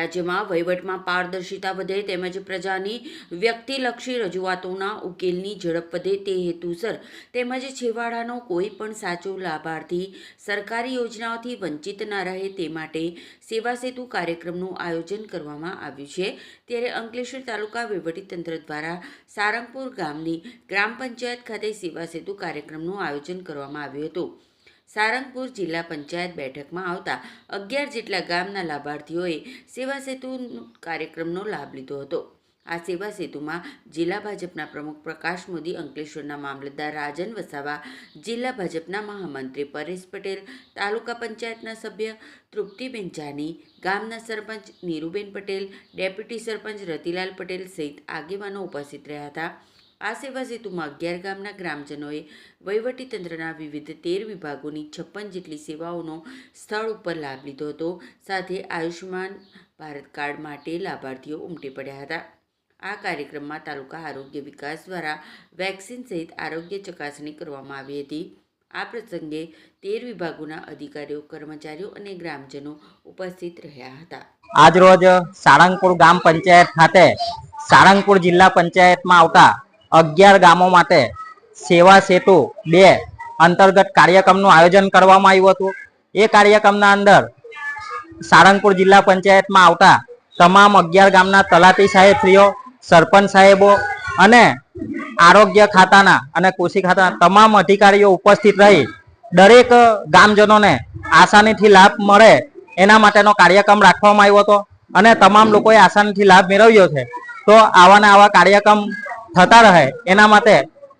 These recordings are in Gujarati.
રાજ્યમાં વહીવટમાં પારદર્શિતા વધે તેમજ પ્રજાની વ્યક્તિલક્ષી રજૂઆતોના ઉકેલની ઝડપ વધે તે હેતુસર તેમજ છેવાડાનો કોઈ પણ સાચો લાભાર્થી સરકારી યોજનાઓથી વંચિત ન રહે તે માટે સેવા સેતુ કાર્યક્રમનું આયોજન કરવામાં આવ્યું છે। ત્યારે અંકલેશ્વર તાલુકા વહીવટીતંત્ર દ્વારા સારંગપુર ગામની ગ્રામ પંચાયત ખાતે સેવા સેતુ કાર્યક્રમનું આયોજન કરવામાં આવ્યું હતું। સારંગપુર જિલ્લા પંચાયત બેઠકમાં આવતા 11 જેટલા ગામના લાભાર્થીઓએ સેવા સેતુ કાર્યક્રમનો લાભ લીધો હતો। આ સેવા સેતુમાં જિલ્લા ભાજપના પ્રમુખ પ્રકાશ મોદી, અંકલેશ્વરના મામલતદાર રાજન વસાવા, જિલ્લા ભાજપના મહામંત્રી પરેશ પટેલ, તાલુકા પંચાયતના સભ્ય તૃપ્તિબેન જાની, ગામના સરપંચ નીરુબેન પટેલ, ડેપ્યુટી સરપંચ રતિલાલ પટેલ સહિત આગેવાનો ઉપસ્થિત રહ્યા હતા। આ સેવા સેતુમાં 11 ગામના ગ્રામજનોએ વહીવટીતંત્રના વિવિધ 13 વિભાગોની 56 જેટલી સેવાઓનો સ્થળ ઉપર લાભ લીધો હતો। સાથે આયુષ્યમાન ભારત કાર્ડ માટે લાભાર્થીઓ ઉમટી પડ્યા હતા। આ કાર્યક્રમમાં તાલુકા આરોગ્ય વિકાસ દ્વારા વેક્સિન સહિત આરોગ્ય ચકાસણી કરવામાં આવી હતી। આ પ્રસંગે 13 વિભાગોના અધિકારીઓ, કર્મચારીઓ અને ગ્રામજનો ઉપસ્થિત રહ્યા હતા। આજરોજ સારંગપુર ગામ પંચાયત ખાતે સારંગપુર જિલ્લા પંચાયતમાં આવતા 11 ગામો માટે સેવા સેતુ 2 અંતર્ગત કાર્યક્રમનું આયોજન કરવામાં આવ્યું હતું। એ કાર્યક્રમના અંદર સારંગપુર જિલ્લા પંચાયતમાં આવતા તમામ 11 ગામના તલાટી સાહેબશ્રીઓ, સરપંચ સાહેબો અને આરોગ્ય ખાતાના અને કૃષિ ખાતાના તમામ અધિકારીઓ ઉપસ્થિત રહી દરેક ગામજનોને આસાનીથી લાભ મળે એના માટેનો કાર્યક્રમ રાખવામાં આવ્યો હતો અને તમામ લોકોએ આસાનીથી લાભ મેળવ્યો છે। તો આવાના આવા કાર્યક્રમ થતા રહે એના માટે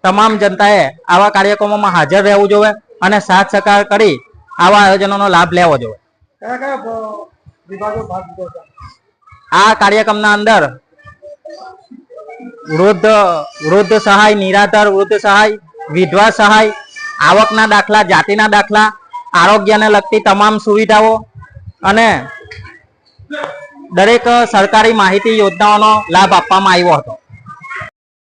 તમામ જનતાએ આવા કાર્યક્રમોમાં હાજર રહેવું જોઈએ અને સાથ સહકાર કરી આવા આયોજનોનો લાભ લેવો જોઈએ। આ કાર્યક્રમના અંદર વૃદ્ધ સહાય, નિરાધાર વૃદ્ધ સહાય, વિધવા સહાય, આવકના દાખલા, જાતિના દાખલા, આરોગ્યને લગતી તમામ સુવિધાઓ અને દરેક સરકારી માહિતી યોજનાઓનો લાભ આપવામાં આવ્યો હતો।